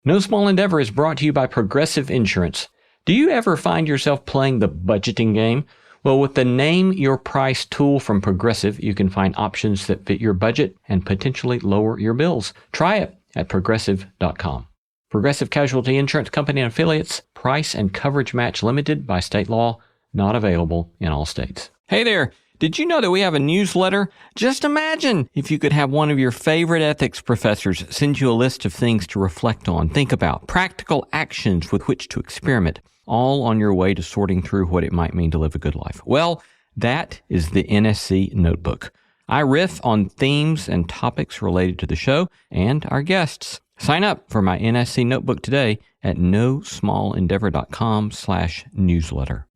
No Small Endeavor is brought to you by Progressive Insurance. Do you ever find yourself playing the budgeting game? Well, with the Name Your Price tool from Progressive, you can find options that fit your budget and potentially lower your bills. Try it at progressive.com. Progressive Casualty Insurance Company and Affiliates. Price and coverage match limited by state law. Not available in all states. Hey there. Did you know that we have a newsletter? Just imagine if you could have one of your favorite ethics professors send you a list of things to reflect on, think about, practical actions with which to experiment, all on your way to sorting through what it might mean to live a good life. Well, that is the NSC Notebook. I riff on themes and topics related to the show and our guests. Sign up for my NSC Notebook today at nosmallendeavor.com/newsletter.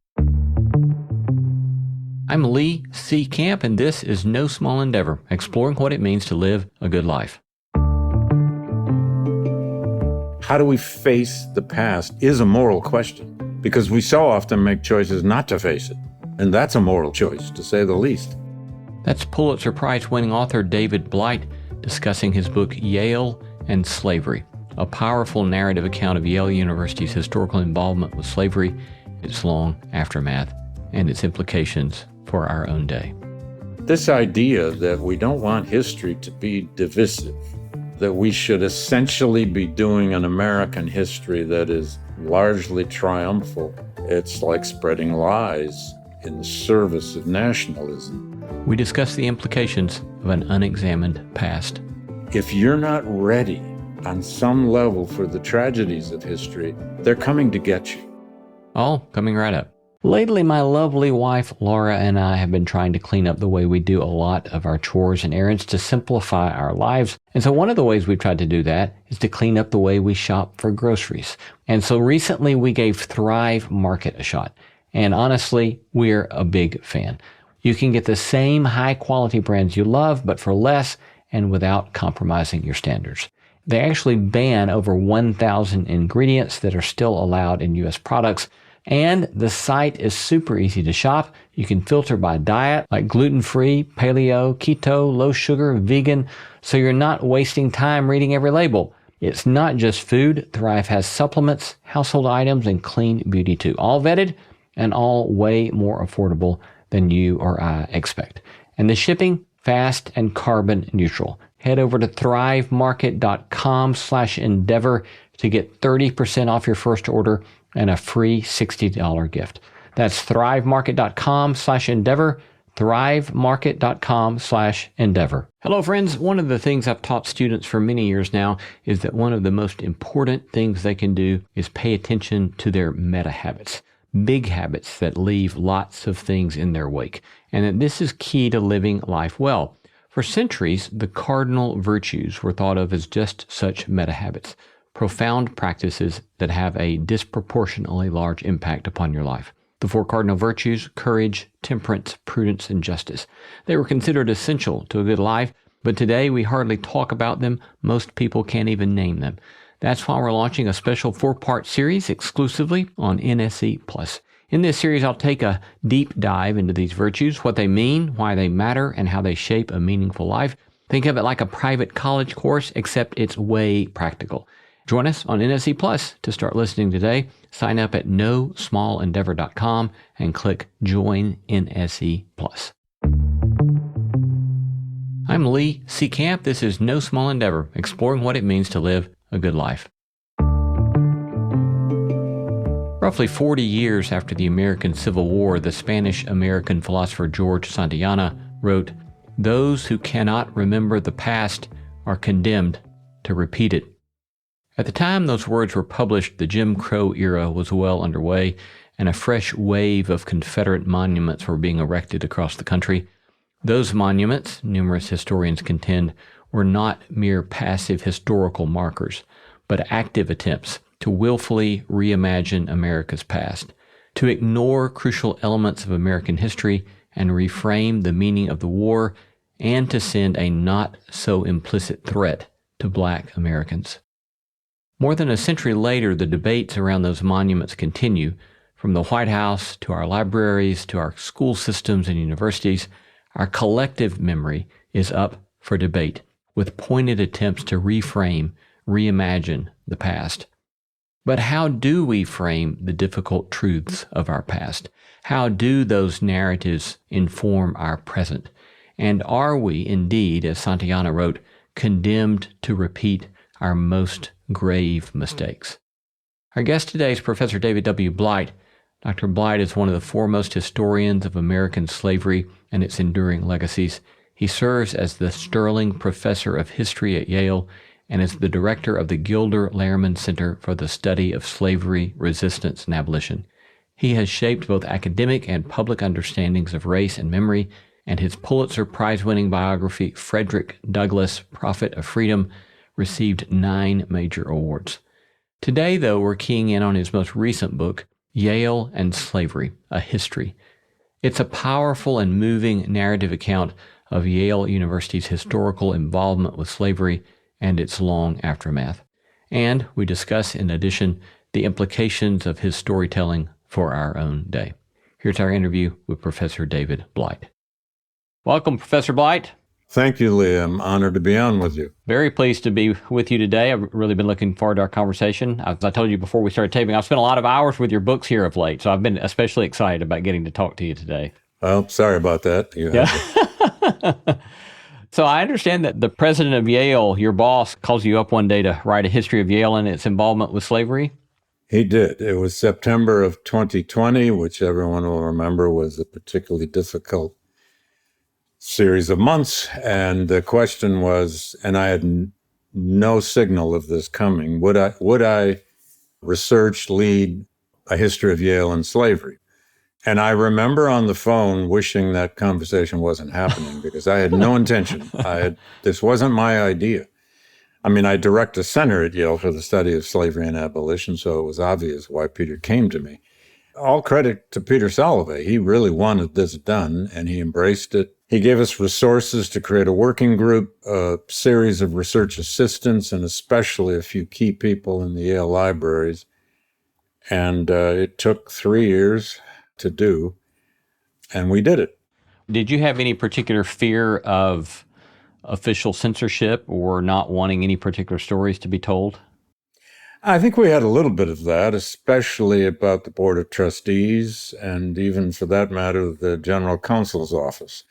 I'm Lee C. Camp, and this is No Small Endeavor, exploring what it means to live a good life. How do we face the past is a moral question, because we so often make choices not to face it. And that's a moral choice, to say the least. That's Pulitzer Prize winning author David Blight discussing his book Yale and Slavery, a powerful narrative account of Yale University's historical involvement with slavery, its long aftermath, and its implications for our own day. This idea that we don't want history to be divisive, that we should essentially be doing an American history that is largely triumphal, it's like spreading lies in the service of nationalism. We discuss the implications of an unexamined past. If you're not ready on some level for the tragedies of history, they're coming to get you. All coming right up. Lately, my lovely wife, Laura, and I have been trying to clean up the way we do a lot of our chores and errands to simplify our lives. And so one of the ways we've tried to do that is to clean up the way we shop for groceries. And so recently we gave Thrive Market a shot. And honestly, we're a big fan. You can get the same high quality brands you love, but for less and without compromising your standards. They actually ban over 1,000 ingredients that are still allowed in U.S. products. And the site is super easy to shop. You can filter by diet, like gluten-free, paleo, keto, low sugar, vegan, so you're not wasting time reading every label. It's not just food. Thrive has supplements, household items, and clean beauty too. All vetted and all way more affordable than you or I expect. And the shipping, fast and carbon neutral. Head over to thrivemarket.com/endeavor to get 30% off your first order and a free $60 gift. That's thrivemarket.com/endeavor, thrivemarket.com/endeavor. Hello, friends. One of the things I've taught students for many years now is that one of the most important things they can do is pay attention to their meta habits, big habits that leave lots of things in their wake, and that this is key to living life well. For centuries, the cardinal virtues were thought of as just such meta habits, profound practices that have a disproportionately large impact upon your life. The four cardinal virtues: courage, temperance, prudence, and justice. They were considered essential to a good life, but today we hardly talk about them. Most people can't even name them. That's why we're launching a special 4-part series exclusively on NSC+. In this series, I'll take a deep dive into these virtues, what they mean, why they matter, and how they shape a meaningful life. Think of it like a private college course, except it's way practical. Join us on NSC Plus to start listening today. Sign up at nosmallendeavor.com and click Join NSC Plus. I'm Lee C. Camp. This is No Small Endeavor, exploring what it means to live a good life. Roughly 40 years after the American Civil War, the Spanish-American philosopher George Santayana wrote, "Those who cannot remember the past are condemned to repeat it." At the time those words were published, the Jim Crow era was well underway, and a fresh wave of Confederate monuments were being erected across the country. Those monuments, numerous historians contend, were not mere passive historical markers, but active attempts to willfully reimagine America's past, to ignore crucial elements of American history and reframe the meaning of the war, and to send a not-so-implicit threat to Black Americans. More than a century later, the debates around those monuments continue. From the White House to our libraries to our school systems and universities, our collective memory is up for debate, with pointed attempts to reframe, reimagine the past. But how do we frame the difficult truths of our past? How do those narratives inform our present? And are we indeed, as Santayana wrote, condemned to repeat our most grave mistakes? Our guest today is Professor David W. Blight. Dr. Blight is one of the foremost historians of American slavery and its enduring legacies. He serves as the Sterling Professor of History at Yale and is the director of the Gilder Lehrman Center for the Study of Slavery, Resistance, and Abolition. He has shaped both academic and public understandings of race and memory, and his Pulitzer Prize-winning biography, Frederick Douglass, Prophet of Freedom, received 9 major awards. Today, though, we're keying in on his most recent book, Yale and Slavery, A History. It's a powerful and moving narrative account of Yale University's historical involvement with slavery and its long aftermath. And we discuss, in addition, the implications of his storytelling for our own day. Here's our interview with Professor David Blight. Welcome, Professor Blight. Thank you, Lee. I'm honored to be on with you. Very pleased to be with you today. I've really been looking forward to our conversation. As I told you before we started taping, I've spent a lot of hours with your books here of late, so I've been especially excited about getting to talk to you today. Well, sorry about that. Yeah. So I understand that the president of Yale, your boss, calls you up one day to write a history of Yale and its involvement with slavery. He did. It was September of 2020, which everyone will remember was a particularly difficult series of months. And the question was, and I had no signal of this coming, would I research, lead a history of Yale and slavery? And I remember on the phone wishing that conversation wasn't happening because I had no intention. This wasn't my idea. I mean, I direct a center at Yale for the study of slavery and abolition, so it was obvious why Peter came to me. All credit to Peter Salovey. He really wanted this done, and he embraced it. He gave us resources to create a working group, a series of research assistants, and especially a few key people in the Yale libraries. And it took 3 years to do, and we did it. Did you have any particular fear of official censorship or not wanting any particular stories to be told? I think we had a little bit of that, especially about the Board of Trustees and even, for that matter, the General Counsel's office.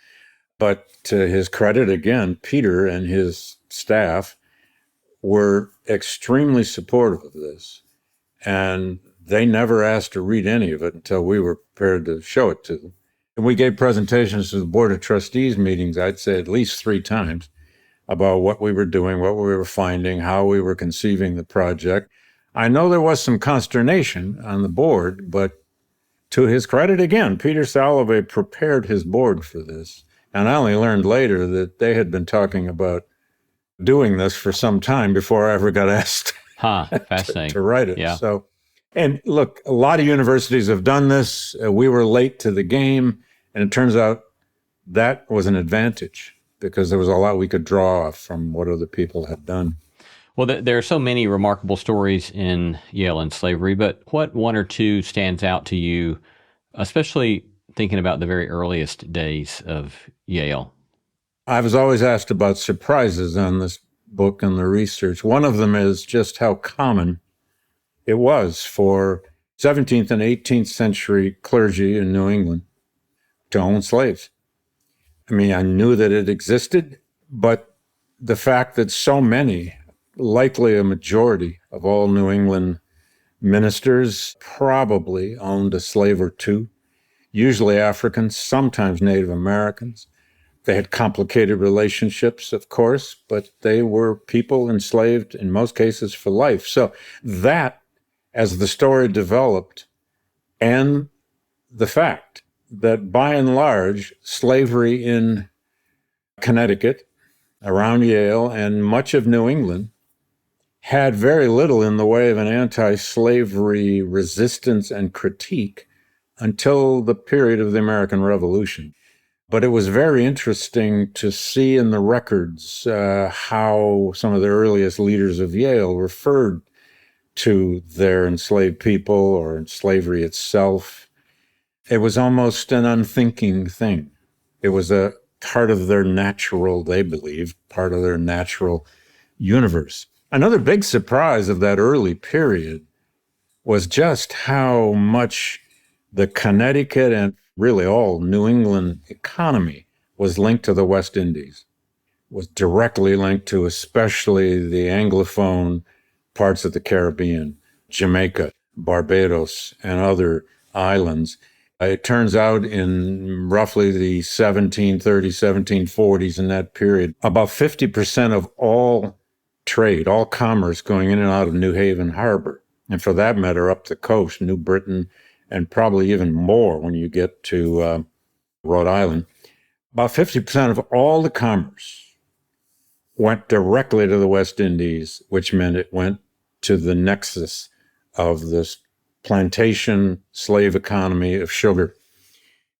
But to his credit, again, Peter and his staff were extremely supportive of this, and they never asked to read any of it until we were prepared to show it to them. And we gave presentations to the Board of Trustees meetings, I'd say at least 3 times, about what we were doing, what we were finding, how we were conceiving the project. I know there was some consternation on the board, but to his credit, again, Peter Salovey prepared his board for this. And I only learned later that they had been talking about doing this for some time before I ever got asked Fascinating. to write it. Yeah. So, and look, a lot of universities have done this. We were late to the game, and it turns out that was an advantage because there was a lot we could draw from what other people had done. Well, there are so many remarkable stories in Yale and slavery, but what one or two stands out to you, especially thinking about the very earliest days of Yale? I was always asked about surprises on this book and the research. One of them is just how common it was for 17th and 18th century clergy in New England to own slaves. I mean, I knew that it existed, but the fact that so many, likely a majority of all New England ministers, probably owned a slave or two, usually Africans, sometimes Native Americans. They had complicated relationships, of course, but they were people enslaved in most cases for life. So that, as the story developed, and the fact that by and large, slavery in Connecticut, around Yale, and much of New England had very little in the way of an anti-slavery resistance and critique until the period of the American Revolution. But it was very interesting to see in the records how some of the earliest leaders of Yale referred to their enslaved people or slavery itself. It was almost an unthinking thing. It was a part of their natural, they believed, part of their natural universe. Another big surprise of that early period was just how much the Connecticut and really all New England economy was linked to the West Indies, was directly linked to especially the Anglophone parts of the Caribbean, Jamaica, Barbados, and other islands. It turns out in roughly the 1730s, 1740s, in that period, about 50% of all trade, all commerce going in and out of New Haven Harbor, and for that matter, up the coast, New Britain, and probably even more when you get to Rhode Island, about 50% of all the commerce went directly to the West Indies, which meant it went to the nexus of this plantation slave economy of sugar.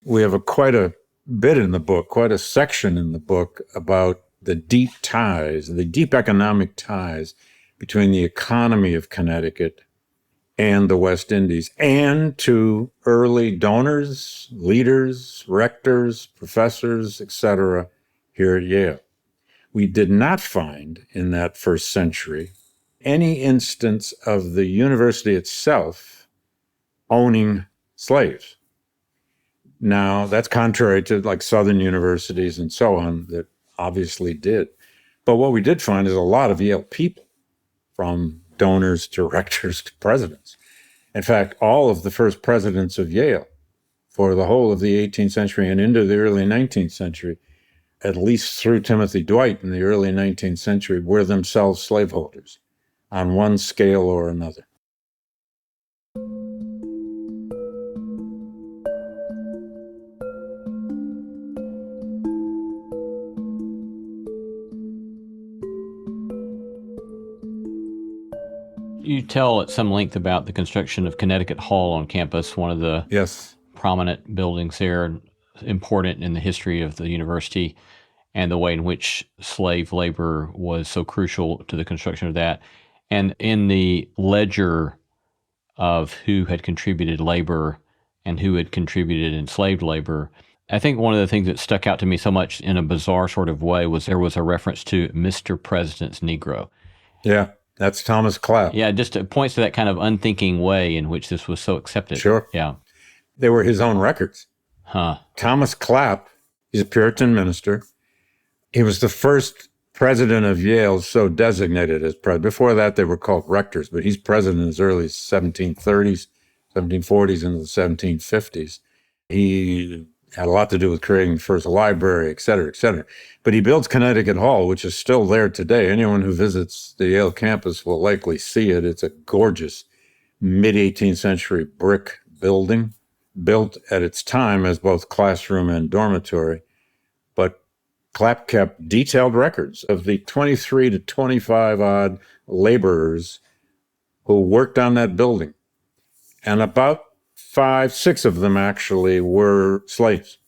We have quite a bit in the book, quite a section in the book about the deep ties, the deep economic ties between the economy of Connecticut and the West Indies, and to early donors, leaders, rectors, professors, etc., here at Yale. We did not find in that first century any instance of the university itself owning slaves. Now, that's contrary to like Southern universities and so on that obviously did. But what we did find is a lot of Yale people, from donors to rectors to presidents. In fact, all of the first presidents of Yale for the whole of the 18th century and into the early 19th century, at least through Timothy Dwight in the early 19th century, were themselves slaveholders on one scale or another. You tell at some length about the construction of Connecticut Hall on campus, one of the Yes. prominent buildings there, important in the history of the university, and the way in which slave labor was so crucial to the construction of that. And in the ledger of who had contributed labor and who had contributed enslaved labor, I think one of the things that stuck out to me so much in a bizarre sort of way was there was a reference to Mr. President's Negro. Yeah, that's Thomas Clapp. Yeah, just it points to that kind of unthinking way in which this was so accepted. Sure. Yeah. They were his own records. Huh. Thomas Clapp, he's a Puritan minister. He was the first president of Yale so designated as president. Before that, they were called rectors, but he's president as early as 1730s, 1740s, into the 1750s. He had a lot to do with creating the first library, et cetera, et cetera. But he builds Connecticut Hall, which is still there today. Anyone who visits the Yale campus will likely see it. It's a gorgeous mid-18th century brick building, built at its time as both classroom and dormitory. But Clapp kept detailed records of the 23 to 25 odd laborers who worked on that building. And about 5, 6 of them actually were slaves.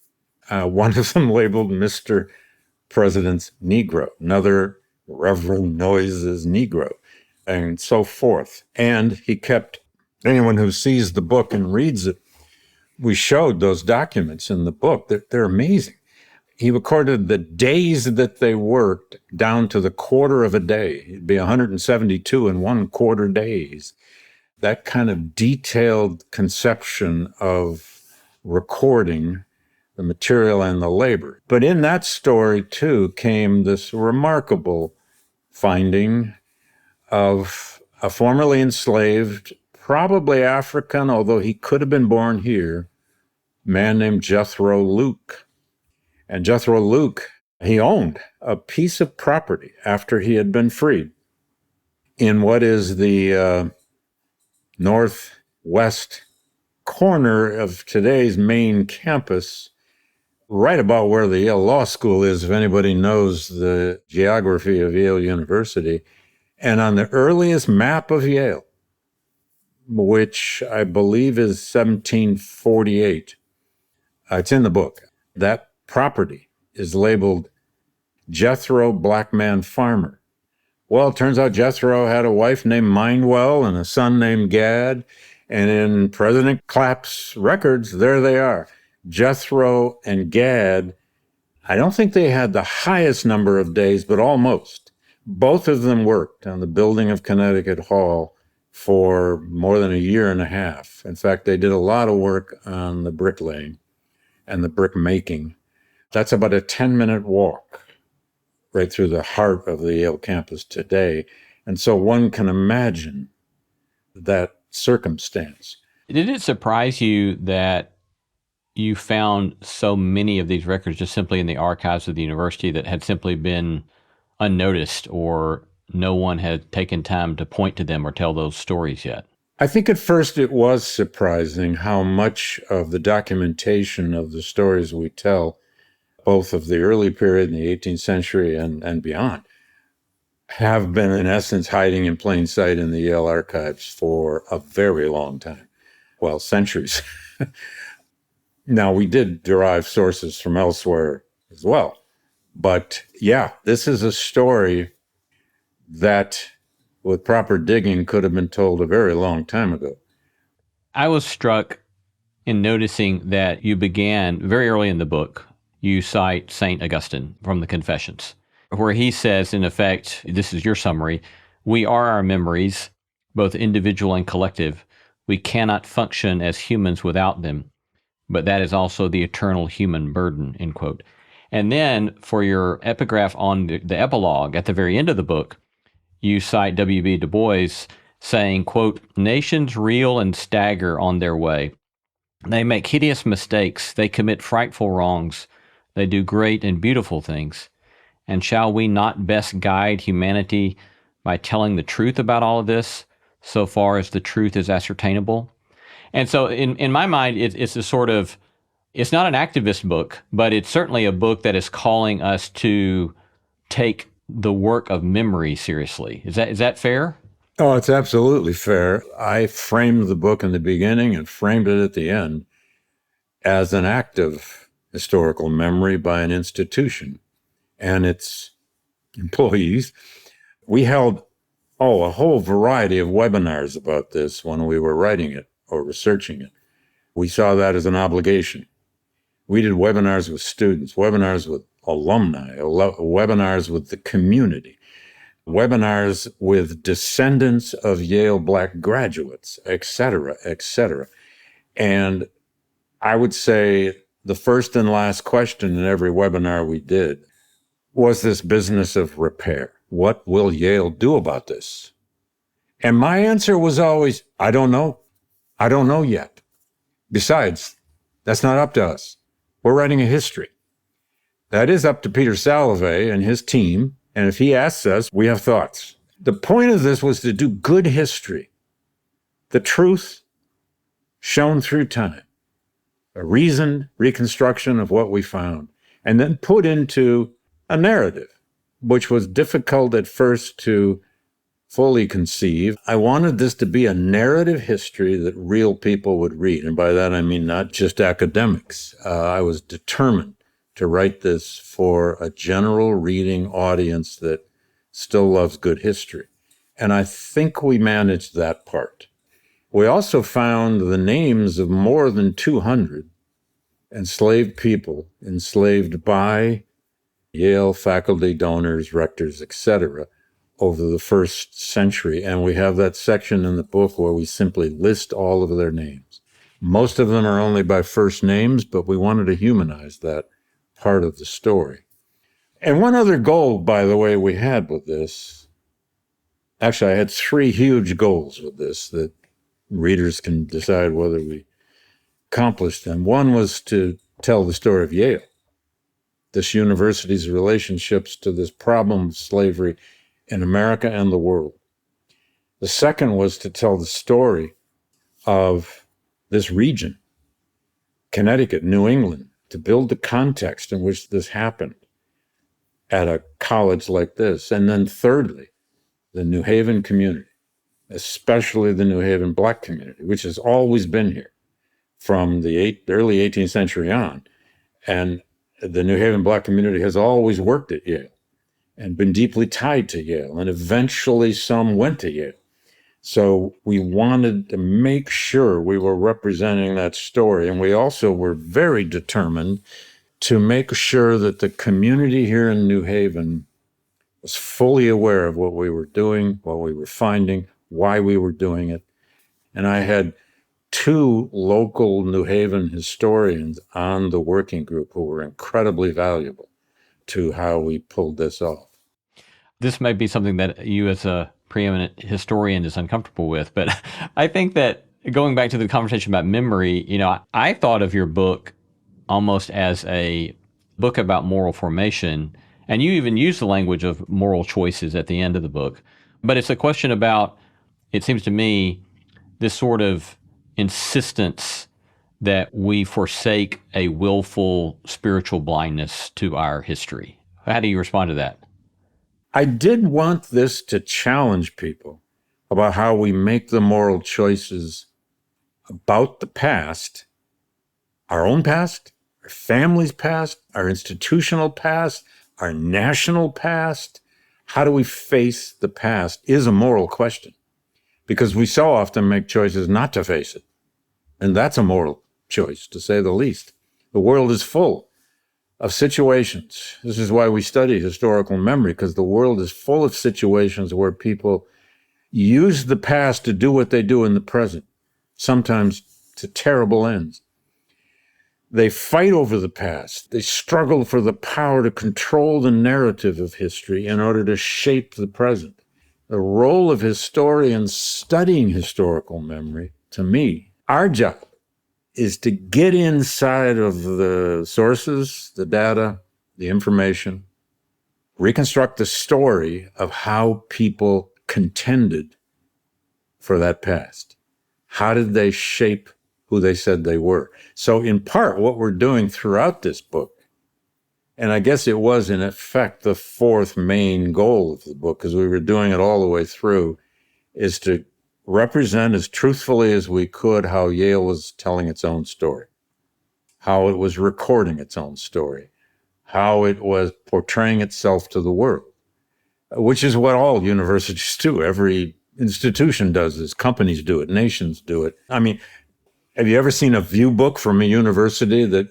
One of them labeled Mr. President's Negro, another Reverend Noise's Negro, and so forth. And he kept, anyone who sees the book and reads it, we showed those documents in the book. They're amazing. He recorded the days that they worked down to the quarter of a day. It'd be 172 and 1/4 days. That kind of detailed conception of recording the material and the labor. But in that story, too, came this remarkable finding of a formerly enslaved, probably African, although he could have been born here, man named Jethro Luke. And Jethro Luke, he owned a piece of property after he had been freed in what is the northwest corner of today's main campus, right about where the Yale Law School is, if anybody knows the geography of Yale University, and on the earliest map of Yale, which I believe is 1748. It's in the book. That property is labeled Jethro Black Man Farmer. Well, it turns out Jethro had a wife named Mindwell and a son named Gad. And in President Clapp's records, there they are. Jethro and Gad, I don't think they had the highest number of days, but almost. Both of them worked on the building of Connecticut Hall for more than a year and a half. In fact, they did a lot of work on the bricklaying and the brick making. That's about a 10-minute walk right through the heart of the Yale campus today. And so one can imagine that circumstance. Did it surprise you that you found so many of these records just simply in the archives of the university that had simply been unnoticed, or no one had taken time to point to them or tell those stories yet? I think at first it was surprising how much of the documentation of the stories we tell, both of the early period in the 18th century and beyond, have been in essence hiding in plain sight in the Yale archives for a very long time. Well, centuries. Now, we did derive sources from elsewhere as well. But yeah, this is a story that, with proper digging, could have been told a very long time ago. I was struck in noticing that you began very early in the book. You cite St. Augustine from the Confessions, where he says, in effect, this is your summary, we are our memories, both individual and collective. We cannot function as humans without them, but that is also the eternal human burden, end quote. And then for your epigraph on the epilogue at the very end of the book, you cite W.B. Du Bois saying, quote, nations reel and stagger on their way. They make hideous mistakes. They commit frightful wrongs. They do great and beautiful things. And shall we not best guide humanity by telling the truth about all of this, so far as the truth is ascertainable? And so in my mind, it's a sort of, it's not an activist book, but it's certainly a book that is calling us to take the work of memory seriously. Is that fair? Oh, it's absolutely fair. I framed the book in the beginning and framed it at the end as an act of historical memory by an institution and its employees. We held, a whole variety of webinars about this when we were writing it or researching it. We saw that as an obligation. We did webinars with students, webinars with alumni, webinars with the community, webinars with descendants of Yale Black graduates, et cetera, et cetera. And I would say the first and last question in every webinar we did was this business of repair. What will Yale do about this? And my answer was always, I don't know. I don't know yet. Besides, that's not up to us. We're writing a history. That is up to Peter Salovey and his team. And if he asks us, we have thoughts. The point of this was to do good history. The truth shown through time. A reasoned reconstruction of what we found. And then put into a narrative, which was difficult at first to fully conceive. I wanted this to be a narrative history that real people would read. And by that, I mean not just academics. I was determined to write this for a general reading audience that still loves good history. And I think we managed that part. We also found the names of more than 200 enslaved people, enslaved by Yale faculty, donors, rectors, etc., over the first century. And we have that section in the book where we simply list all of their names. Most of them are only by first names, but we wanted to humanize that part of the story. And one other goal, by the way, we had with this, actually, I had three huge goals with this that readers can decide whether we accomplished them. One was to tell the story of Yale, this university's relationships to this problem of slavery in America and the world. The second was to tell the story of this region, Connecticut, New England, to build the context in which this happened at a college like this. And then thirdly, the New Haven community, especially the New Haven Black community, which has always been here from the early 18th century on. And the New Haven Black community has always worked at Yale and been deeply tied to Yale, and eventually some went to Yale. So we wanted to make sure we were representing that story, and we also were very determined to make sure that the community here in New Haven was fully aware of what we were doing, what we were finding, why we were doing it. And I had two local New Haven historians on the working group who were incredibly valuable to how we pulled this off. This may be something that you as a preeminent historian is uncomfortable with, but I think that going back to the conversation about memory, I thought of your book almost as a book about moral formation, and you even use the language of moral choices at the end of the book. But it's a question about, it seems to me, this sort of insistence that we forsake a willful spiritual blindness to our history. How do you respond to that? I did want this to challenge people about how we make the moral choices about the past, our own past, our family's past, our institutional past, our national past. How do we face the past is a moral question, because we so often make choices not to face it. And that's a moral choice, to say the least. The world is full of situations. This is why we study historical memory, because the world is full of situations where people use the past to do what they do in the present, sometimes to terrible ends. They fight over the past. They struggle for the power to control the narrative of history in order to shape the present. The role of historians studying historical memory, to me, our job is to get inside of the sources, the data, the information, reconstruct the story of how people contended for that past. How did they shape who they said they were? So in part, what we're doing throughout this book, and I guess it was in effect the fourth main goal of the book, because we were doing it all the way through, is to represent as truthfully as we could how Yale was telling its own story, how it was recording its own story, how it was portraying itself to the world, which is what all universities do. Every institution does this. Companies do it. Nations do it. I mean, have you ever seen a view book from a university that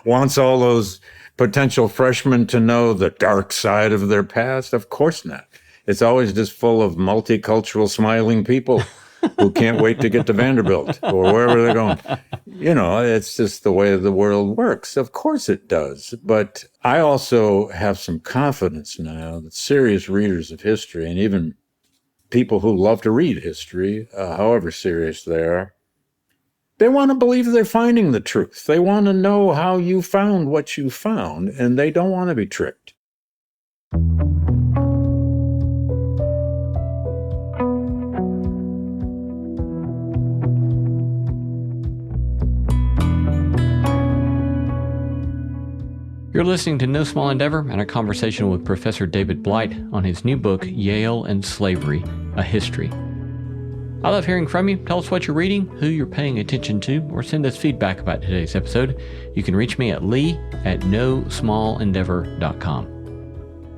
wants all those potential freshmen to know the dark side of their past? Of course not. It's always just full of multicultural, smiling people who can't wait to get to Vanderbilt or wherever they're going. It's just the way the world works. Of course it does. But I also have some confidence now that serious readers of history, and even people who love to read history, however serious they are, they want to believe they're finding the truth. They want to know how you found what you found, and they don't want to be tricked. You're listening to No Small Endeavor and a conversation with Professor David Blight on his new book, Yale and Slavery, A History. I love hearing from you. Tell us what you're reading, who you're paying attention to, or send us feedback about today's episode. You can reach me at lee@nosmallendeavor.com.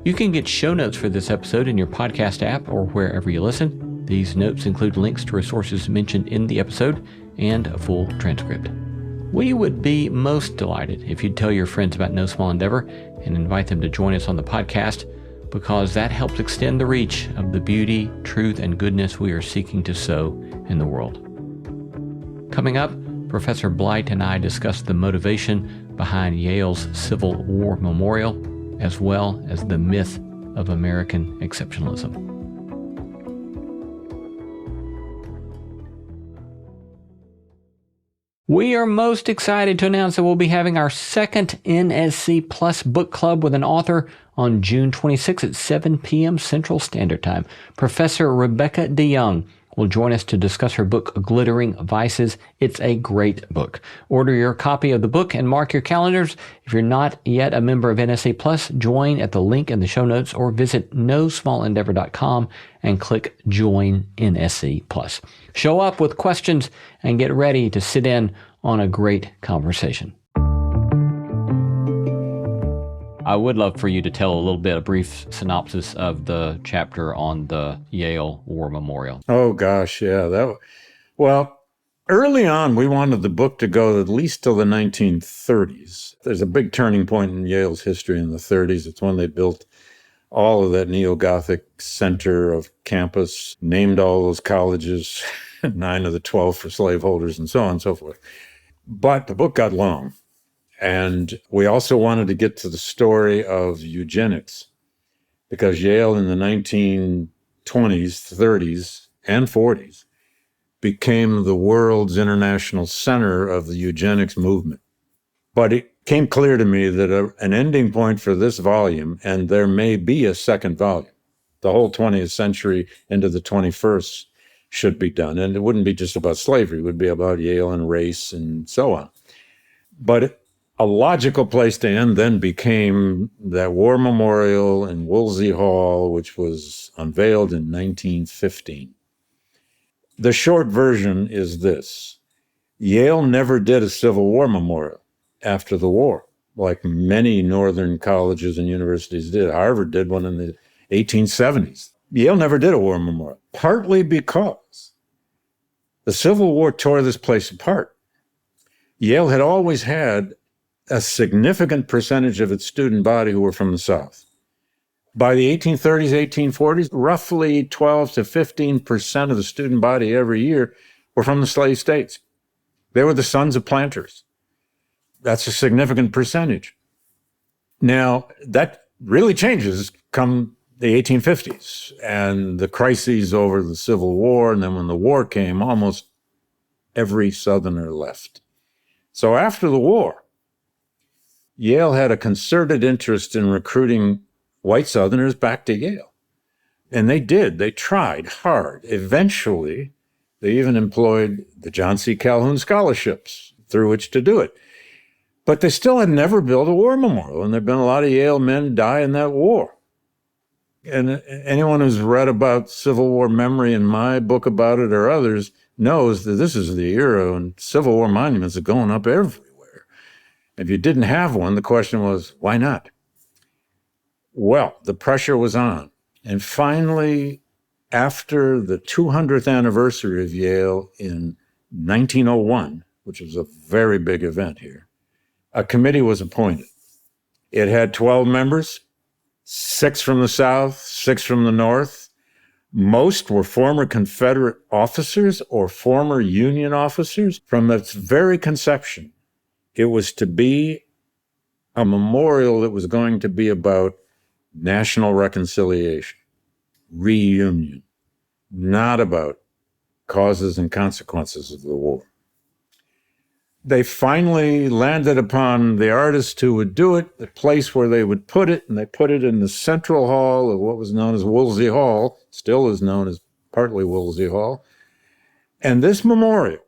You can get show notes for this episode in your podcast app or wherever you listen. These notes include links to resources mentioned in the episode and a full transcript. We would be most delighted if you'd tell your friends about No Small Endeavor and invite them to join us on the podcast, because that helps extend the reach of the beauty, truth, and goodness we are seeking to sow in the world. Coming up, Professor Blight and I discuss the motivation behind Yale's Civil War Memorial, as well as the myth of American exceptionalism. We are most excited to announce that we'll be having our second NSC Plus book club with an author on June 26 at 7 p.m. Central Standard Time. Professor Rebecca DeYoung will join us to discuss her book, Glittering Vices. It's a great book. Order your copy of the book and mark your calendars. If you're not yet a member of NSA Plus, join at the link in the show notes or visit nosmallendeavor.com and click Join NSC Plus. Show up with questions and get ready to sit in on a great conversation. I would love for you to tell a little bit, a brief synopsis of the chapter on the Yale War Memorial. Oh, gosh, yeah. Early on, we wanted the book to go at least till the 1930s. There's a big turning point in Yale's history in the 30s. It's when they built all of that neo-Gothic center of campus, named all those colleges, 9 of the 12 for slaveholders, and so on and so forth. But the book got long. And we also wanted to get to the story of eugenics, because Yale in the 1920s, 30s, and 40s became the world's international center of the eugenics movement. But it came clear to me that an ending point for this volume, and there may be a second volume, the whole 20th century into the 21st should be done. And it wouldn't be just about slavery, it would be about Yale and race and so on. But a logical place to end then became that war memorial in Woolsey Hall, which was unveiled in 1915. The short version is this: Yale never did a Civil War memorial after the war, like many northern colleges and universities did. Harvard did one in the 1870s. Yale never did a war memorial, partly because the Civil War tore this place apart. Yale had always had a significant percentage of its student body who were from the South. By the 1830s, 1840s, roughly 12 to 15% of the student body every year were from the slave states. They were the sons of planters. That's a significant percentage. Now, that really changes come the 1850s and the crises over the Civil War. And then when the war came, almost every Southerner left. So after the war, Yale had a concerted interest in recruiting white Southerners back to Yale. And they did. They tried hard. Eventually, they even employed the John C. Calhoun scholarships through which to do it. But they still had never built a war memorial, and there have been a lot of Yale men die in that war. And anyone who's read about Civil War memory in my book about it or others knows that this is the era when Civil War monuments are going up everywhere. If you didn't have one, the question was, why not? Well, the pressure was on. And finally, after the 200th anniversary of Yale in 1901, which was a very big event here, a committee was appointed. It had 12 members, 6 from the South, 6 from the North. Most were former Confederate officers or former Union officers. From its very conception, it was to be a memorial that was going to be about national reconciliation, reunion, not about causes and consequences of the war. They finally landed upon the artist who would do it, the place where they would put it, and they put it in the central hall of what was known as Woolsey Hall, still is known as partly Woolsey Hall. And this memorial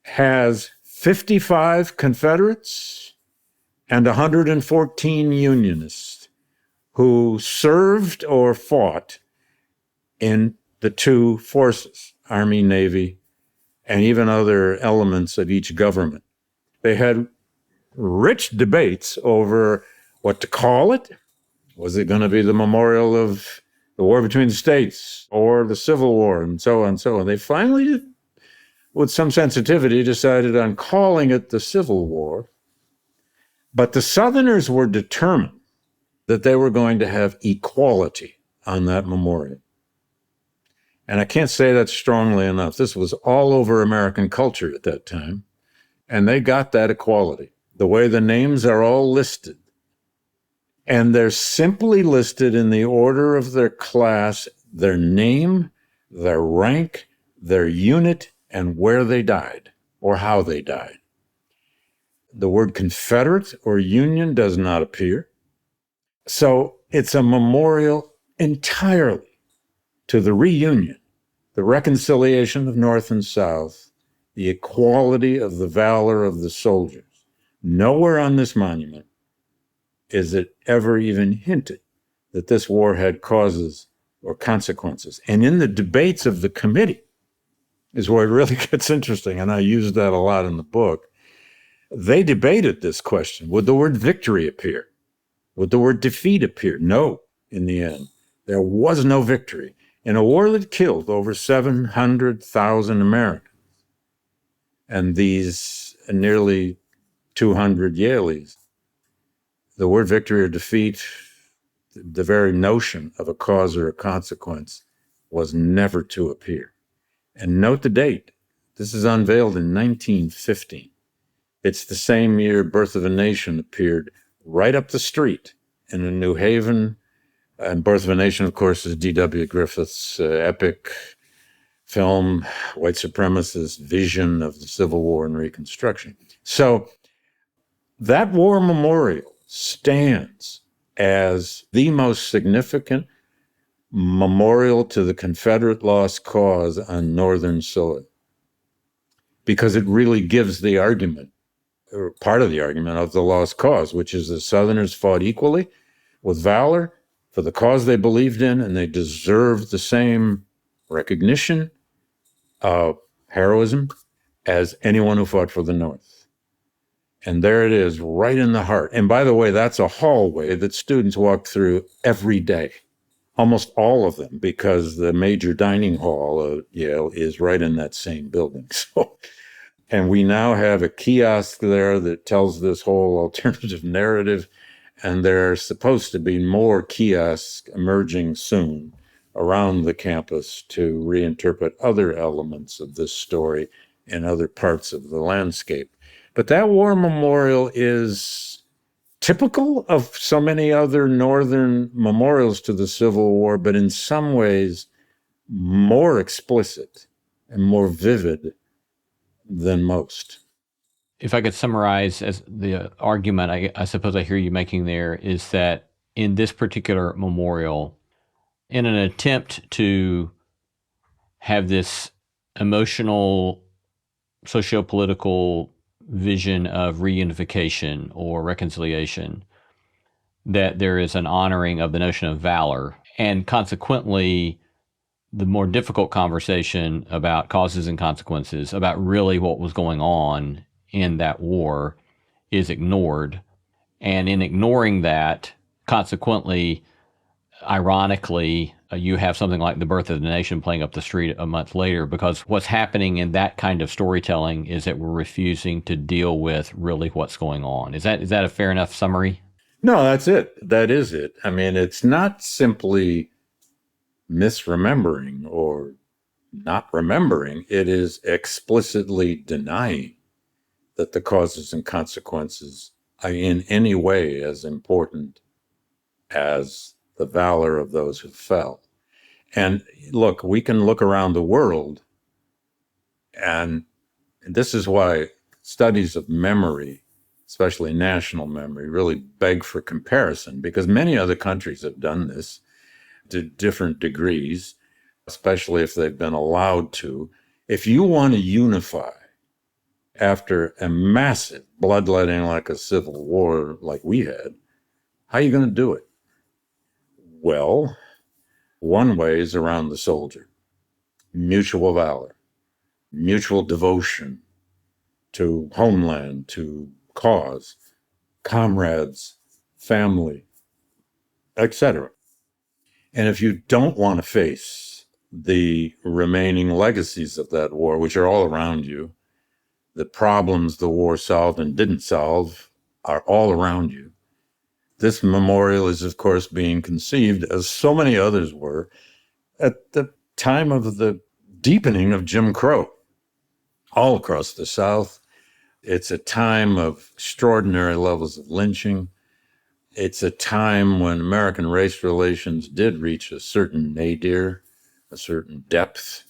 has 55 Confederates and 114 Unionists who served or fought in the two forces, Army, Navy, and even other elements of each government. They had rich debates over what to call it. Was it going to be the memorial of the war between the states or the Civil War, and so on and so on? They finally, with some sensitivity, decided on calling it the Civil War. But the Southerners were determined that they were going to have equality on that memorial. And I can't say that strongly enough. This was all over American culture at that time, and they got that equality. The way the names are all listed, and they're simply listed in the order of their class, their name, their rank, their unit, and where they died or how they died. The word Confederate or Union does not appear. So it's a memorial entirely to the reunion, the reconciliation of North and South, the equality of the valor of the soldiers. Nowhere on this monument is it ever even hinted that this war had causes or consequences. And in the debates of the committee is where it really gets interesting, and I use that a lot in the book. They debated this question. Would the word victory appear? Would the word defeat appear? No, in the end. There was no victory. in a war that killed over 700,000 Americans. And these nearly 200 Yalees, the word victory or defeat, the very notion of a cause or a consequence, was never to appear. And note the date. This is unveiled in 1915. It's the same year Birth of a Nation appeared right up the street in New Haven. And Birth of a Nation, of course, is D.W. Griffith's epic film, white supremacist vision of the Civil War and Reconstruction. So that war memorial stands as the most significant memorial to the Confederate lost cause on Northern soil, because it really gives the argument, or part of the argument, of the lost cause, which is the Southerners fought equally with valor for the cause they believed in, and they deserved the same recognition of heroism as anyone who fought for the North. And there it is, right in the heart. And by the way, that's a hallway that students walk through every day, almost all of them, because the major dining hall of Yale is right in that same building. So, and we now have a kiosk there that tells this whole alternative narrative, and there are supposed to be more kiosks emerging soon around the campus to reinterpret other elements of this story in other parts of the landscape. But that war memorial is typical of so many other Northern memorials to the Civil War, but in some ways more explicit and more vivid than most. If I could summarize as the argument I suppose I hear you making there is that in this particular memorial, in an attempt to have this emotional, socio-political vision of reunification or reconciliation, that there is an honoring of the notion of valor, and consequently the more difficult conversation about causes and consequences, about really what was going on in that war, is ignored. And in ignoring that, consequently, ironically, you have something like The Birth of the Nation playing up the street a month later, because what's happening in that kind of storytelling is that we're refusing to deal with really what's going on. Is that a fair enough summary? No, that's it. That is it. I mean, it's not simply misremembering or not remembering. It is explicitly denying that the causes and consequences are in any way as important as the valor of those who fell. And look, we can look around the world, and this is why studies of memory, especially national memory, really beg for comparison, because many other countries have done this to different degrees, especially if they've been allowed to. If you want to unify after a massive bloodletting like a civil war like we had, how are you going to do it? Well, one way is around the soldier. Mutual valor, mutual devotion to homeland, to cause, comrades, family, etc. And if you don't want to face the remaining legacies of that war, which are all around you, the problems the war solved and didn't solve are all around you. This memorial is, of course, being conceived, as so many others were, at the time of the deepening of Jim Crow all across the South. It's a time of extraordinary levels of lynching. It's a time when American race relations did reach a certain nadir, a certain depth.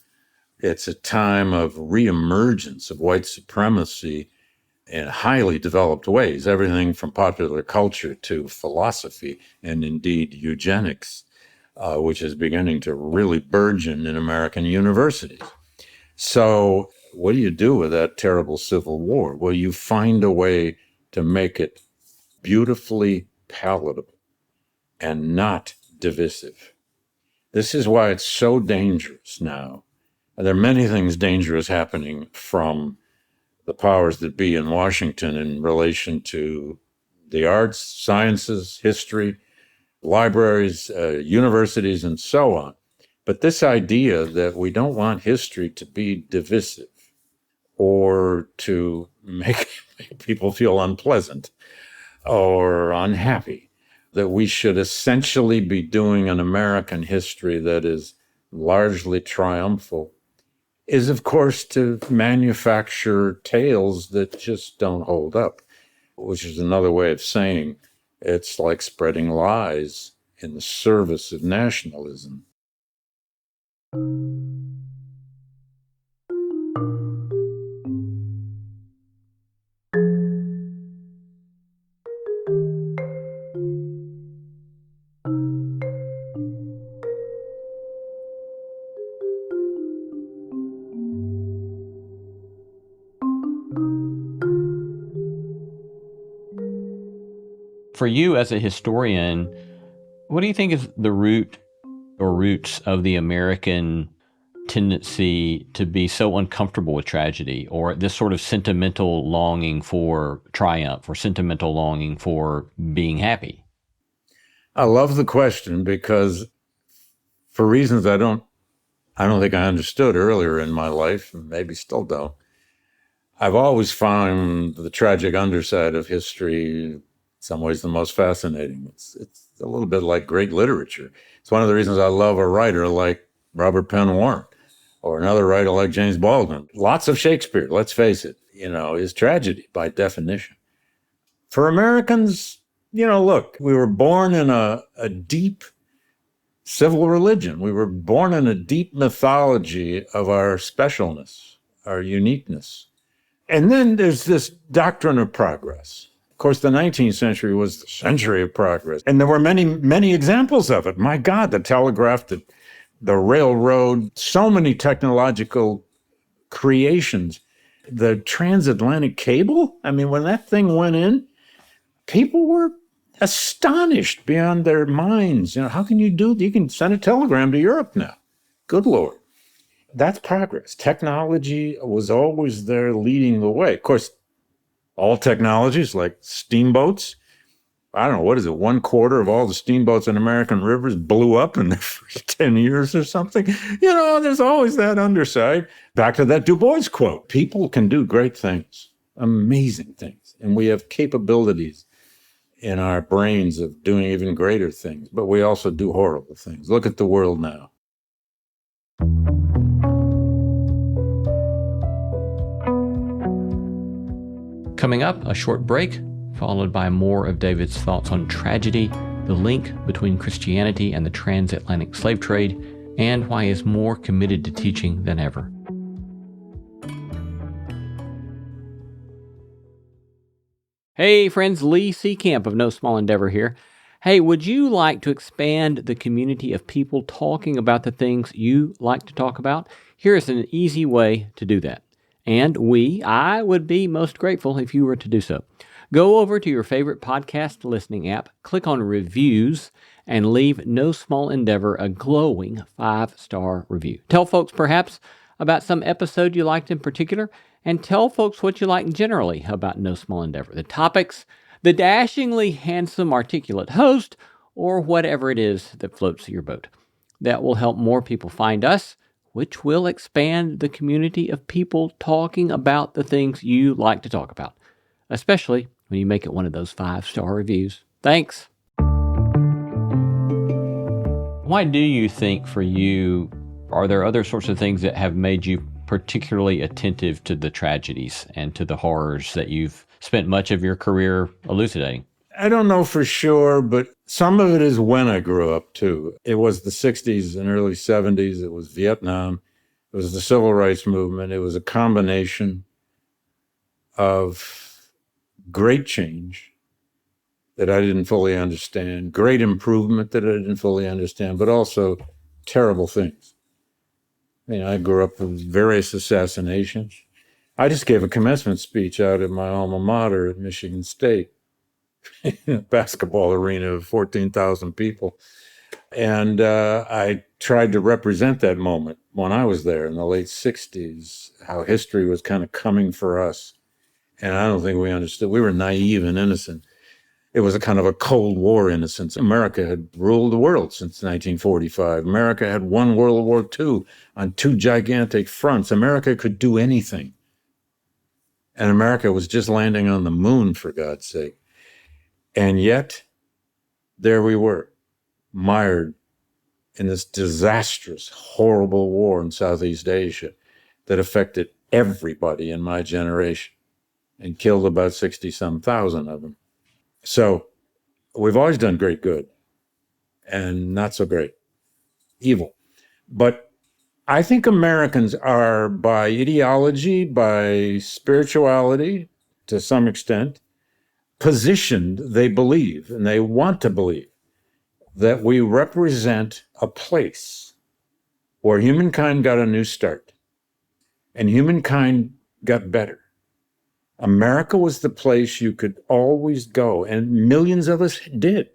It's a time of reemergence of white supremacy in highly developed ways, everything from popular culture to philosophy and indeed eugenics, which is beginning to really burgeon in American universities. So what do you do with that terrible Civil War? Well, you find a way to make it beautifully palatable and not divisive. This is why it's so dangerous now. There are many things dangerous happening from the powers that be in Washington in relation to the arts, sciences, history, libraries, universities, and so on. But this idea that we don't want history to be divisive or to make people feel unpleasant or unhappy, that we should essentially be doing an American history that is largely triumphal, is, of course, to manufacture tales that just don't hold up, which is another way of saying it's like spreading lies in the service of nationalism. For you as a historian, what do you think is the root or roots of the American tendency to be so uncomfortable with tragedy, or this sort of sentimental longing for triumph or sentimental longing for being happy? I love the question because for reasons I don't think I understood earlier in my life, and maybe still don't, I've always found the tragic underside of history in some ways the most fascinating. It's a little bit like great literature. It's one of the reasons I love a writer like Robert Penn Warren or another writer like James Baldwin. Lots of Shakespeare, let's face it, is tragedy by definition. For Americans, look, we were born in a deep civil religion. We were born in a deep mythology of our specialness, our uniqueness. And then there's this doctrine of progress. Of course, the 19th century was the century of progress. And there were many, many examples of it. My God, the telegraph, the railroad, so many technological creations. The transatlantic cable, I mean, when that thing went in, people were astonished beyond their minds. How can you can send a telegram to Europe now. Good Lord. That's progress. Technology was always there leading the way. Of course, all technologies like steamboats, I don't know, what is it, 1/4 of all the steamboats in American rivers blew up in the first 10 years or something. There's always that underside. Back to that Du Bois quote, people can do great things, amazing things, and we have capabilities in our brains of doing even greater things, but we also do horrible things. Look at the world now. Coming up, a short break, followed by more of David's thoughts on tragedy, the link between Christianity and the transatlantic slave trade, and why he is more committed to teaching than ever. Hey friends, Lee Seacamp of No Small Endeavor here. Hey, would you like to expand the community of people talking about the things you like to talk about? Here is an easy way to do that. And I would be most grateful if you were to do so. Go over to your favorite podcast listening app, click on Reviews, and leave No Small Endeavor a glowing 5-star review. Tell folks perhaps about some episode you liked in particular, and tell folks what you like generally about No Small Endeavor, the topics, the dashingly handsome, articulate host, or whatever it is that floats your boat. That will help more people find us, which will expand the community of people talking about the things you like to talk about, especially when you make it one of those 5-star reviews. Thanks. Why do you think for you, are there other sorts of things that have made you particularly attentive to the tragedies and to the horrors that you've spent much of your career elucidating? I don't know for sure, but some of it is when I grew up, too. It was the 60s and early 70s. It was Vietnam. It was the civil rights movement. It was a combination of great change that I didn't fully understand, great improvement that I didn't fully understand, but also terrible things. I grew up with various assassinations. I just gave a commencement speech out at my alma mater at Michigan State, basketball arena of 14,000 people. And I tried to represent that moment when I was there in the late 60s, how history was kind of coming for us. And I don't think we understood. We were naive and innocent. It was a kind of a Cold War in a sense. America had ruled the world since 1945. America had won World War II on two gigantic fronts. America could do anything. And America was just landing on the moon, for God's sake. And yet, there we were, mired in this disastrous, horrible war in Southeast Asia that affected everybody in my generation and killed about 60-some thousand of them. So we've always done great good and not so great evil. But I think Americans are, by ideology, by spirituality, to some extent, positioned, they believe, and they want to believe, that we represent a place where humankind got a new start and humankind got better. America was the place you could always go, and millions of us did.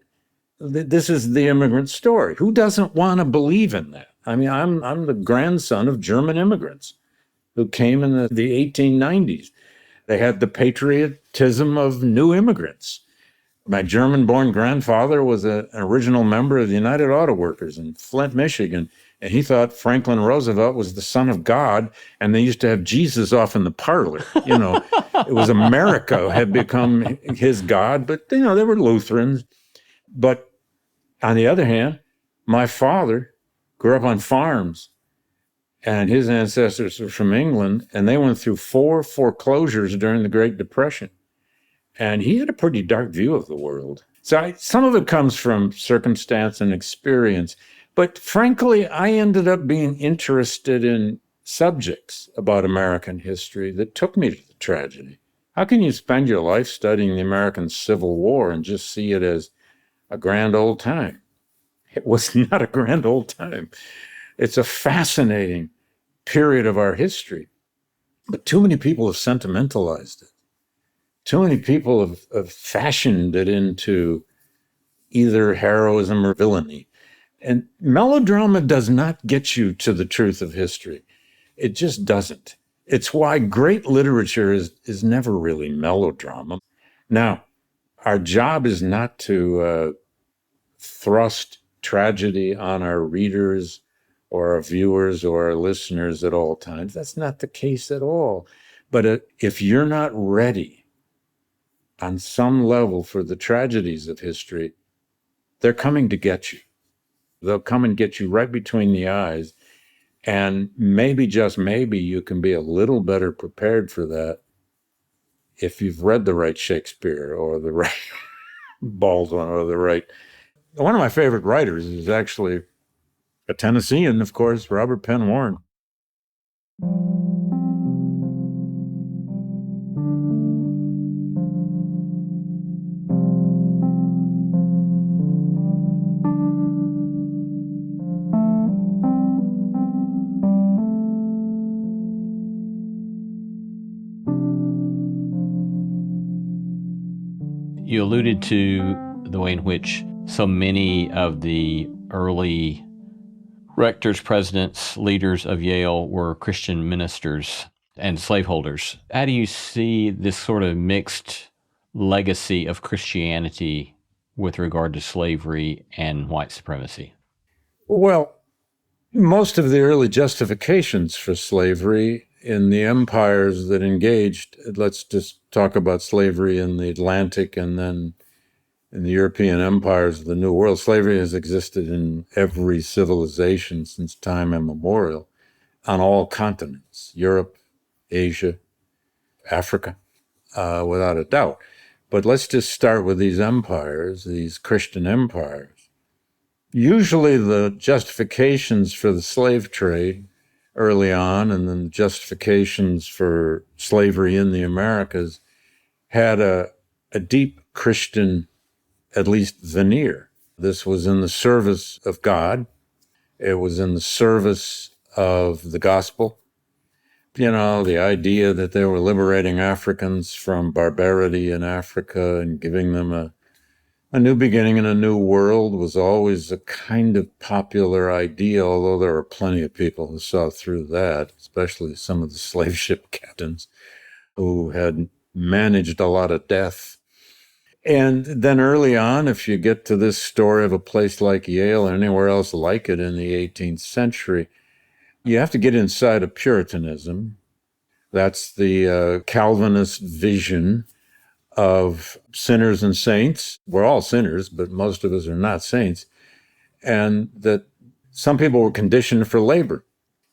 This is the immigrant story. Who doesn't want to believe in that? I mean, I'm the grandson of German immigrants who came in the 1890s. They had the patriotism of new immigrants. My German-born grandfather was an original member of the United Auto Workers in Flint, Michigan, and he thought Franklin Roosevelt was the son of God, and they used to have Jesus off in the parlor. You know, it was America had become his God, but, you know, they were Lutherans. But on the other hand, my father grew up on farms, and his ancestors were from England, and they went through 4 foreclosures during the Great Depression. And he had a pretty dark view of the world. So some of it comes from circumstance and experience. But frankly, I ended up being interested in subjects about American history that took me to the tragedy. How can you spend your life studying the American Civil War and just see it as a grand old time? It was not a grand old time. It's a fascinating period of our history. But too many people have sentimentalized it. Too many people have fashioned it into either heroism or villainy. And melodrama does not get you to the truth of history. It just doesn't. It's why great literature is never really melodrama. Now, our job is not to thrust tragedy on our readers or our viewers or our listeners at all times. That's not the case at all. But if you're not ready on some level for the tragedies of history, they're coming to get you. They'll come and get you right between the eyes. And maybe, just maybe, you can be a little better prepared for that if you've read the right Shakespeare or the right Baldwin or the right... One of my favorite writers is actually a Tennessean, of course, Robert Penn Warren. You alluded to the way in which so many of the early rectors, presidents, leaders of Yale were Christian ministers and slaveholders. How do you see this sort of mixed legacy of Christianity with regard to slavery and white supremacy? Well, most of the early justifications for slavery in the empires that engaged, let's just talk about slavery in the Atlantic and then in the European empires of the New World. Slavery has existed in every civilization since time immemorial on all continents, Europe, Asia, Africa, without a doubt. But let's just start with these empires, these Christian empires. Usually the justifications for the slave trade early on, and then justifications for slavery in the Americas, had a deep Christian, at least veneer. This was in the service of God. It was in the service of the gospel. You know, the idea that they were liberating Africans from barbarity in Africa and giving them a new beginning in a new world was always a kind of popular idea, although there were plenty of people who saw through that, especially some of the slave ship captains who had managed a lot of death. And then early on, if you get to this story of a place like Yale or anywhere else like it in the 18th century, you have to get inside of Puritanism. That's the Calvinist vision of sinners and saints. We're all sinners, but most of us are not saints. And that some people were conditioned for labor,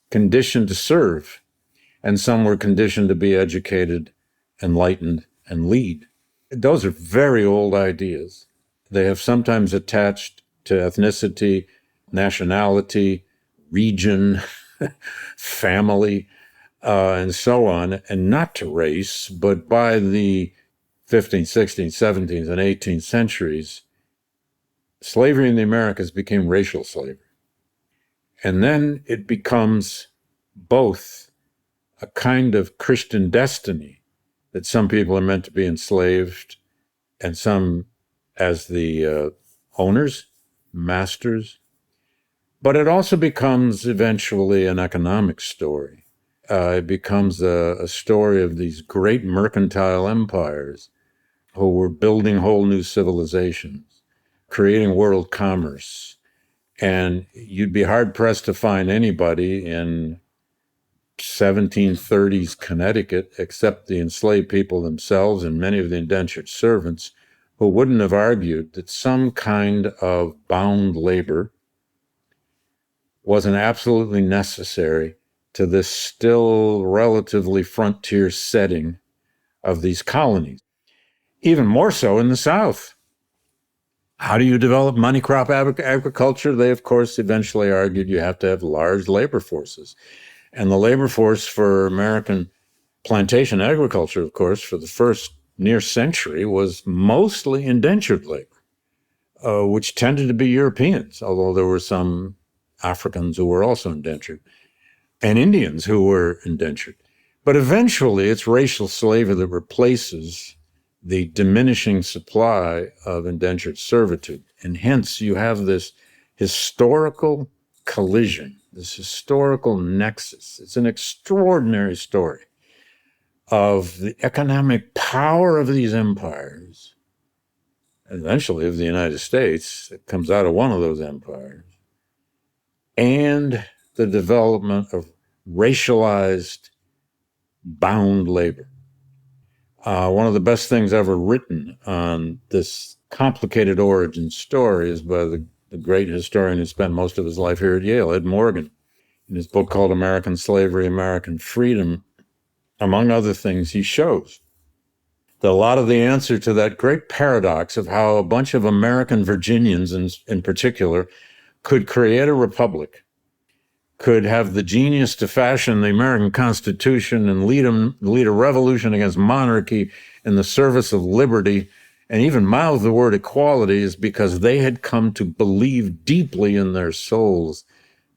conditioned to serve, and some were conditioned to be educated, enlightened, and lead. Those are very old ideas. They have sometimes attached to ethnicity, nationality, region, family, and so on, and not to race. But by the 15th, 16th, 17th, and 18th centuries, slavery in the Americas became racial slavery. And then it becomes both a kind of Christian destiny that some people are meant to be enslaved and some as the owners, masters. But it also becomes eventually an economic story. It becomes a story of these great mercantile empires who were building whole new civilizations, creating world commerce. And you'd be hard-pressed to find anybody in 1730s Connecticut, except the enslaved people themselves and many of the indentured servants, who wouldn't have argued that some kind of bound labor wasn't absolutely necessary to this still relatively frontier setting of these colonies. Even more so in the South. How do you develop money crop agriculture? They, of course, eventually argued you have to have large labor forces. And the labor force for American plantation agriculture, of course, for the first near century was mostly indentured labor, which tended to be Europeans, although there were some Africans who were also indentured, and Indians who were indentured. But eventually, it's racial slavery that replaces the diminishing supply of indentured servitude. And hence, you have this historical collision, this historical nexus. It's an extraordinary story of the economic power of these empires, eventually of the United States, that comes out of one of those empires, and the development of racialized bound labor. One of the best things ever written on this complicated origin story is by the great historian who spent most of his life here at Yale, Ed Morgan, in his book called American Slavery, American Freedom. Among other things, he shows that a lot of the answer to that great paradox of how a bunch of American Virginians in particular could create a republic, could have the genius to fashion the American Constitution and lead a revolution against monarchy in the service of liberty, and even mouth the word equality, is because they had come to believe deeply in their souls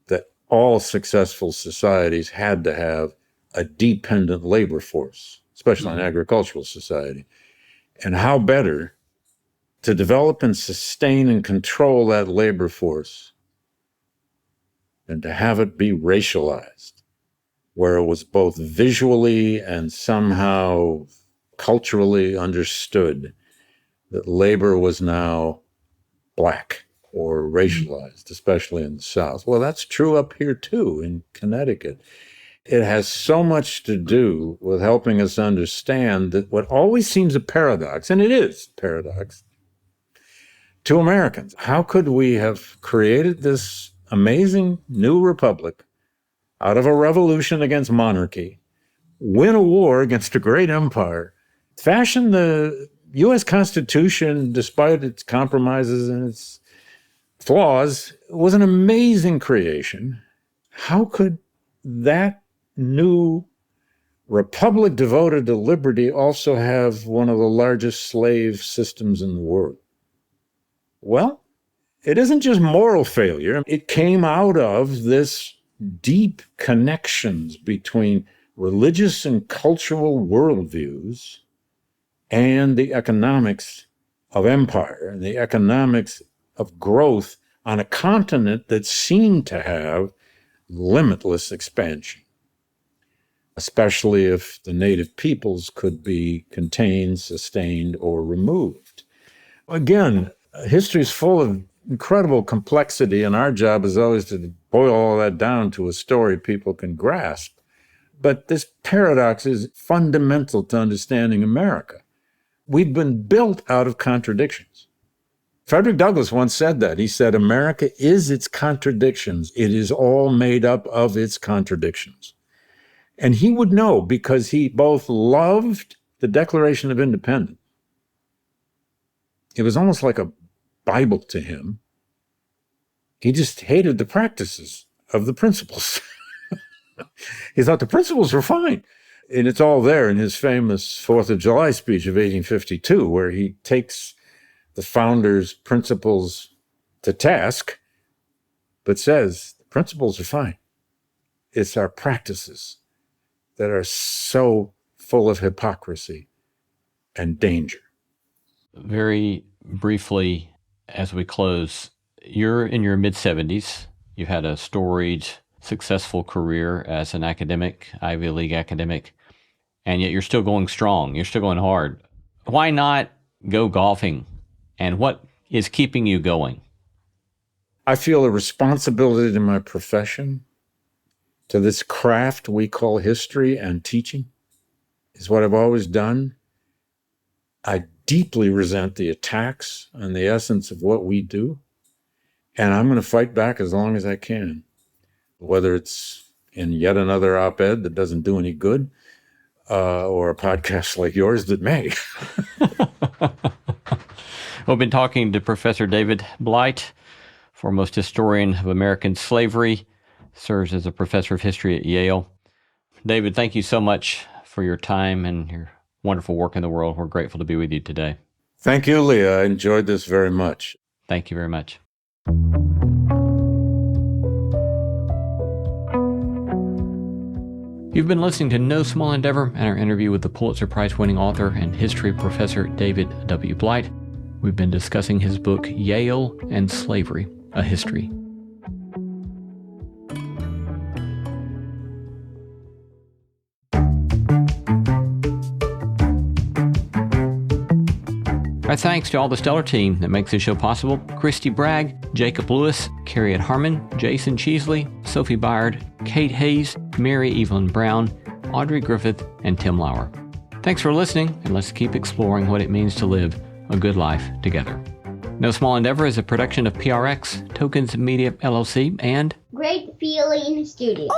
that all successful societies had to have a dependent labor force, especially an agricultural society. And how better to develop and sustain and control that labor force and to have it be racialized, where it was both visually and somehow culturally understood that labor was now black or racialized, especially in the South. Well, that's true up here too, in Connecticut. It has so much to do with helping us understand that what always seems a paradox, and it is a paradox, to Americans. How could we have created this amazing new republic out of a revolution against monarchy, win a war against a great empire, fashion the U.S. Constitution, despite its compromises and its flaws, was an amazing creation. How could that new republic devoted to liberty also have one of the largest slave systems in the world? Well, it isn't just moral failure. It came out of this deep connections between religious and cultural worldviews and the economics of empire and the economics of growth on a continent that seemed to have limitless expansion, especially if the native peoples could be contained, sustained, or removed. Again, history is full of incredible complexity, and our job is always to boil all that down to a story people can grasp. But this paradox is fundamental to understanding America. We've been built out of contradictions. Frederick Douglass once said that. He said, America is its contradictions. It is all made up of its contradictions. And he would know because he both loved the Declaration of Independence. It was almost like a Bible to him. He just hated the practices of the principles. He thought the principles were fine. And it's all there in his famous 4th of July speech of 1852, where he takes the founders' principles to task, but says the principles are fine. It's our practices that are so full of hypocrisy and danger. Very briefly, as we close, you're in your mid-70s. You've had a storied, successful career as an academic, Ivy League academic, and yet you're still going strong. You're still going hard. Why not go golfing? And what is keeping you going? I feel a responsibility to my profession, to this craft we call history and teaching. Is what I've always done. I deeply resent the attacks on the essence of what we do, and I'm going to fight back as long as I can, whether it's in yet another op-ed that doesn't do any good, or a podcast like yours that may. We've been talking to Professor David Blight, foremost historian of American slavery, serves as a professor of history at Yale. David, thank you so much for your time and your wonderful work in the world. We're grateful to be with you today. Thank you, Leah. I enjoyed this very much. Thank you very much. You've been listening to No Small Endeavor and our interview with the Pulitzer Prize winning author and history professor David W. Blight. We've been discussing his book, Yale and Slavery, A History. Our thanks to all the stellar team that makes this show possible: Christy Bragg, Jacob Lewis, Carrie Harmon, Jason Cheesley, Sophie Byard, Kate Hayes, Mary Evelyn Brown, Audrey Griffith, and Tim Lauer. Thanks for listening, and let's keep exploring what it means to live a good life together. No Small Endeavor is a production of PRX, Tokens Media LLC, and Great Feeling Studios.